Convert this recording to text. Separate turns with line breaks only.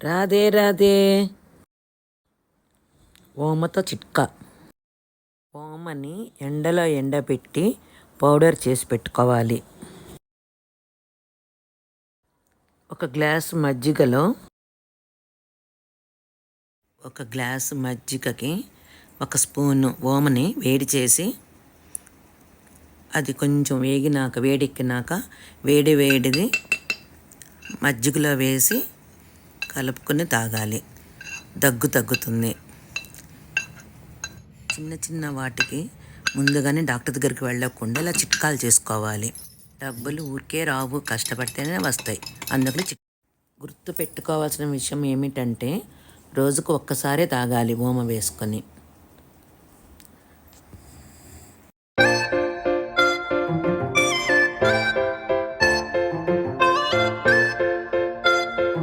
రాధే రాధే. ఓమతో చిట్కా. ఓమని ఎండలో ఎండబెట్టి పౌడర్ చేసి పెట్టుకోవాలి. ఒక గ్లాసు మజ్జిగకి ఒక స్పూను ఓమని వేడి చేసి అది కొంచెం వేడెక్కినాక వేడిది మజ్జిగలో వేసి కలుపుకొని తాగాలి. దగ్గు తగ్గుతుంది. చిన్న వాటికి ముందుగానే డాక్టర్ దగ్గరికి వెళ్ళకుండా ఇలా చిట్కాలు చేసుకోవాలి. డబ్బులు ఊరికే రావు, కష్టపడితేనే వస్తాయి. అందుకని గుర్తు పెట్టుకోవాల్సిన విషయం ఏమిటంటే రోజుకు ఒక్కసారే తాగాలి ఓమ వేసుకొని.